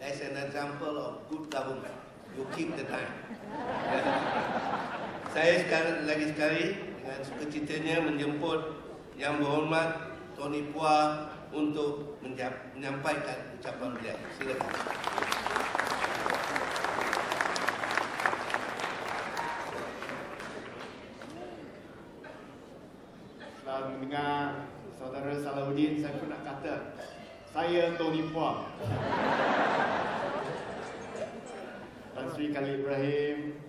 as an example of good government. You keep the time. Saya sekali dengan sukacitanya menjemput Yang Berhormat Tony Phua untuk menyampaikan ucapan beliau. Silakan. Setelah mendengar Saudara Salahuddin, saya pun nak kata, saya Tony Phua. Tan Sri Khalil Ibrahim,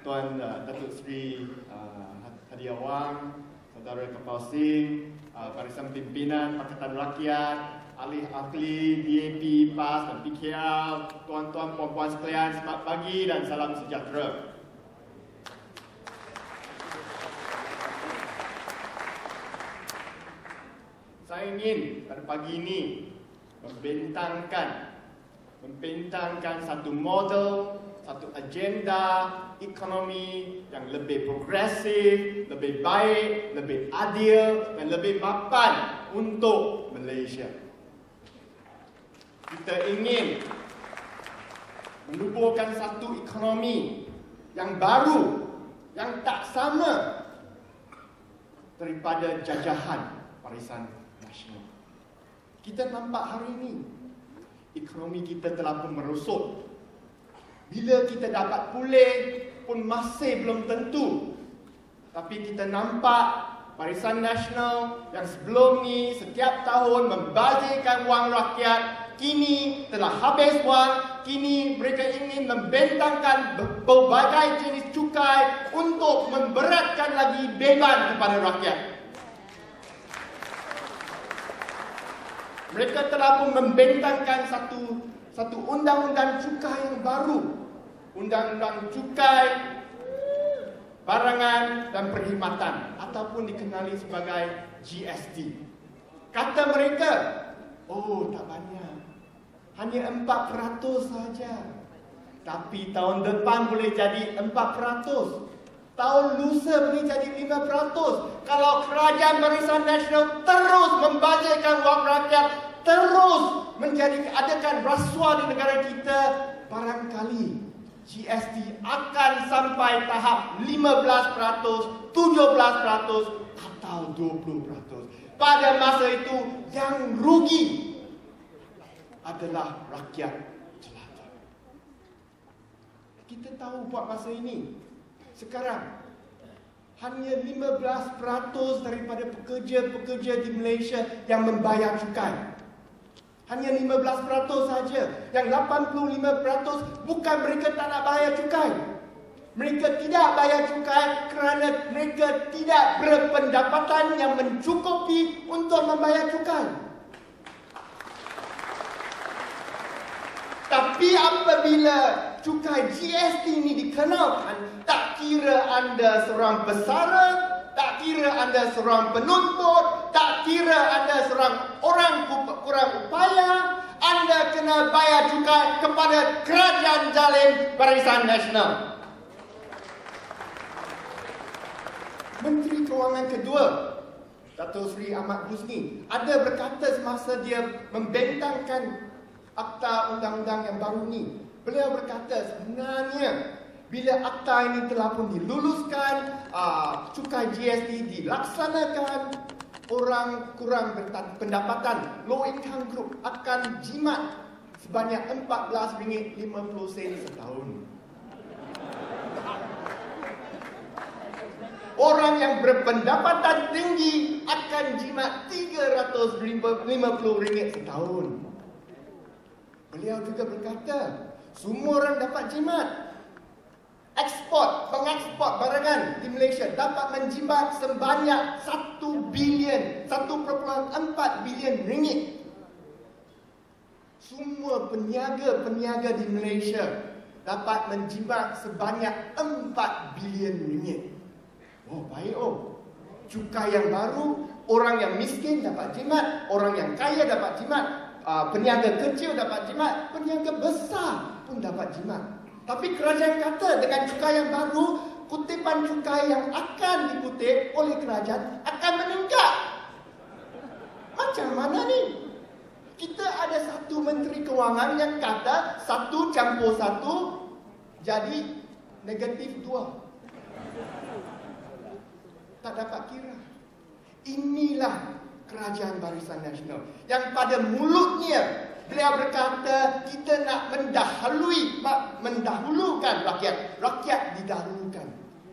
Tuan Datuk Sri Hadiah Wang, Saudara Kapal Singh, Barisan Pimpinan Pakatan Rakyat, ahli DAP, PAS dan PKL, tuan-tuan, puan-puan sekalian, selamat pagi dan salam sejahtera. Saya ingin pada pagi ini membentangkan satu model, satu agenda ekonomi yang lebih progresif, lebih baik, lebih adil dan lebih mapan untuk Malaysia. Kita ingin menubuhkan satu ekonomi yang baru, yang tak sama daripada jajahan Barisan Nasional. Kita nampak hari ini ekonomi kita telah pun merosot. Bila kita dapat pulih pun masih belum tentu. Tapi kita nampak Barisan Nasional yang sebelum ni setiap tahun membazirkan wang rakyat, kini telah habis wang. Kini mereka ingin membentangkan berbagai jenis cukai untuk memberatkan lagi beban kepada rakyat. Mereka telah pun membentangkan satu undang-undang cukai yang baru, Undang-Undang Cukai Barangan dan Perkhidmatan ataupun dikenali sebagai GST. Kata mereka, oh tak banyak, hanya 4% saja. Tapi tahun depan boleh jadi 4%. Tahun lusa boleh jadi 5%. Kalau kerajaan Barisan Nasional terus membazirkan wang rakyat, terus adakan rasuah di negara kita, barangkali GST akan sampai tahap 15%, 17% atau 20%. Pada masa itu yang rugi adalah rakyat jelata. Kita tahu buat masa ini, sekarang hanya 15% daripada pekerja-pekerja di Malaysia yang membayar cukai. Hanya 15% saja. Yang 85% bukan mereka tak nak bayar cukai. Mereka tidak bayar cukai kerana mereka tidak berpendapatan yang mencukupi untuk membayar cukai. Tapi apabila cukai GST ini dikenalkan, tak kira anda seorang pesara, tak kira anda seorang penuntut, tak kira anda seorang orang kurang upaya, anda kena bayar cukai kepada kerajaan zalim Barisan Nasional. Menteri Kewangan kedua, Datuk Seri Ahmad Husni, ada berkata semasa dia membentangkan akta undang-undang yang baru ni. Beliau berkata sebenarnya bila akta ini telah pun diluluskan, cukai GST dilaksanakan, orang kurang berpendapatan, low income group akan jimat sebanyak RM14.50 setahun. Orang yang berpendapatan tinggi akan jimat RM350 setahun. Beliau juga berkata, semua orang dapat jimat. Pengeksport barangan di Malaysia dapat menjimat sebanyak 1 bilion, 1.4 bilion ringgit. Semua peniaga di Malaysia dapat menjimat sebanyak 4 bilion ringgit. Oh, baik Cukai yang baru, orang yang miskin dapat jimat, orang yang kaya dapat jimat, peniaga kecil dapat jimat, peniaga besar pun dapat jimat. Tapi kerajaan kata dengan cukai yang baru, kutipan cukai yang akan dikutip oleh kerajaan akan meningkat. Macam mana ni? Kita ada satu Menteri Kewangan yang kata 1 campur 1 jadi negatif 2. Tak dapat kira. Inilah Kerajaan Barisan Nasional yang pada mulutnya beliau berkata kita nak mendahulukan rakyat. Rakyat didahulukan.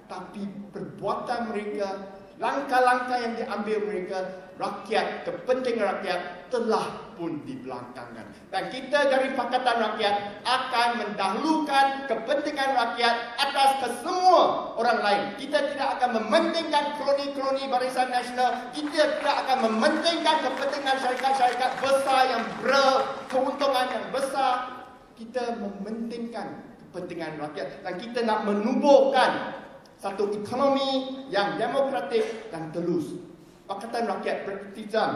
Tapi perbuatan mereka, langkah-langkah yang diambil mereka, rakyat, kepentingan rakyat telah pun dibelakangkan. Dan kita dari Pakatan Rakyat akan mendahulukan kepentingan rakyat atas kesemua orang lain. Kita tidak akan mementingkan kroni-kroni Barisan Nasional. Kita tidak akan mementingkan kepentingan syarikat-syarikat besar yang berkeuntungan yang besar. Kita mementingkan kepentingan rakyat. Dan kita nak menubuhkan satu ekonomi yang demokratik dan telus. Pakatan Rakyat beriltizam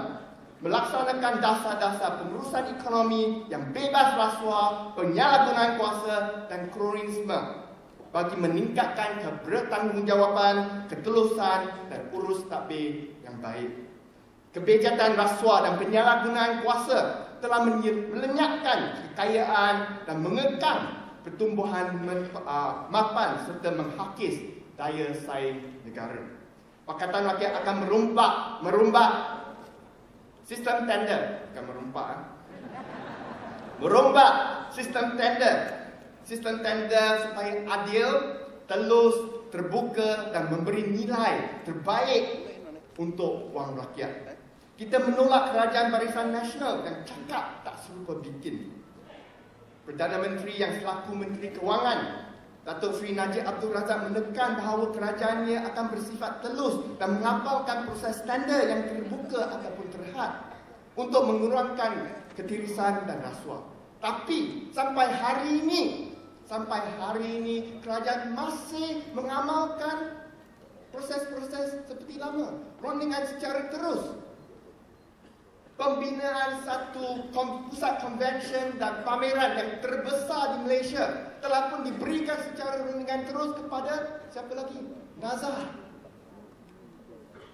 melaksanakan dasar-dasar pengurusan ekonomi yang bebas rasuah, penyalahgunaan kuasa dan kronisme bagi meningkatkan kebertanggungjawaban, ketelusan dan urus tadbir yang baik. Kebejatan rasuah dan penyalahgunaan kuasa telah melenyapkan kekayaan dan mengekang pertumbuhan mapan serta menghakis daya saing negara. Pakatan Rakyat akan merompak sistem tender. Merompak sistem tender. Sistem tender supaya adil, telus, terbuka dan memberi nilai terbaik untuk wang rakyat. Kita menolak Kerajaan Barisan Nasional yang cakap tak serupa bikin. Perdana Menteri yang selaku Menteri Kewangan Datuk Seri Najib Abdul Razak menekan bahawa kerajaannya akan bersifat telus dan menghafalkan proses tender yang terbuka ataupun terhad untuk mengurangkan ketirisan dan rasuah. Tapi sampai hari ini kerajaan masih mengamalkan proses-proses seperti lama, rundingan secara terus. Pembinaan satu pusat konvensyen dan pameran yang terbesar di Malaysia telah pun diberikan secara rundingan terus kepada siapa lagi? Nazar.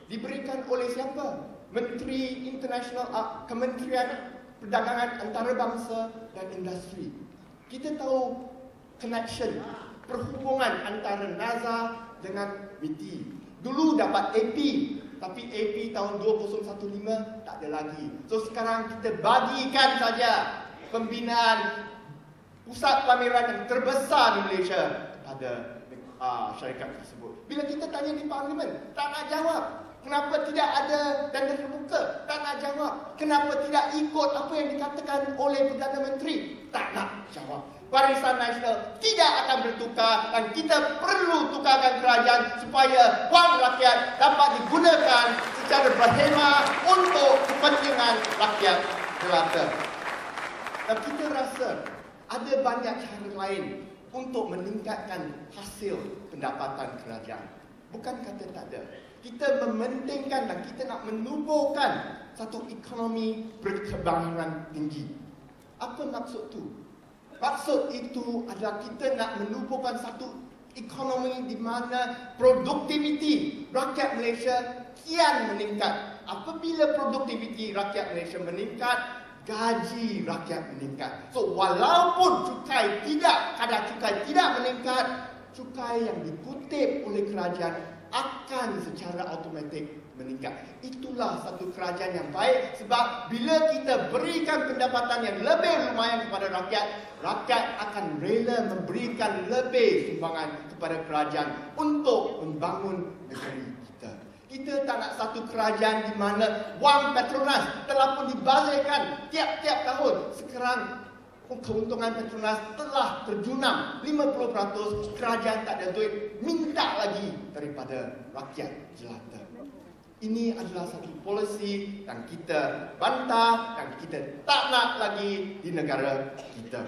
Diberikan oleh siapa? Menteri International, Kementerian Perdagangan Antarabangsa dan Industri. Kita tahu connection, perhubungan antara Nazar dengan MITI. Dulu dapat AP, tapi AP tahun 2015 tak ada lagi. So sekarang kita bagikan saja pembinaan pusat pameran yang terbesar di Malaysia pada syarikat tersebut. Bila kita tanya di Parlimen, tak nak jawab. Kenapa tidak ada tender terbuka? Tak nak jawab. Kenapa tidak ikut apa yang dikatakan oleh Perdana Menteri? Tak nak jawab. Barisan Nasional tidak akan bertukar dan kita perlu tukarkan kerajaan supaya wang rakyat dapat digunakan secara berhemah untuk kepentingan rakyat jelata. Dan kita rasa ada banyak cara lain untuk meningkatkan hasil pendapatan kerajaan. Bukan kata tak ada. Kita mementingkan dan kita nak menubuhkan satu ekonomi berkebangsaan tinggi. Apa maksud itu? Maksud itu adalah kita nak menubuhkan satu ekonomi di mana produktiviti rakyat Malaysia kian meningkat. Apabila produktiviti rakyat Malaysia meningkat, gaji rakyat meningkat. So walaupun kadar cukai tidak meningkat, cukai yang dikutip oleh kerajaan akan secara automatik meningkat. Itulah satu kerajaan yang baik, sebab bila kita berikan pendapatan yang lebih lumayan kepada rakyat, rakyat akan rela memberikan lebih sumbangan kepada kerajaan untuk membangun negeri kita. Kita tak nak satu kerajaan di mana wang Petronas telah pun dibazirkan tiap-tiap tahun. Sekarang keuntungan Petronas telah terjunam 50%, kerajaan tak ada duit, minta lagi daripada rakyat jelata. Ini adalah satu polisi yang kita bantah dan kita tak nak lagi di negara kita.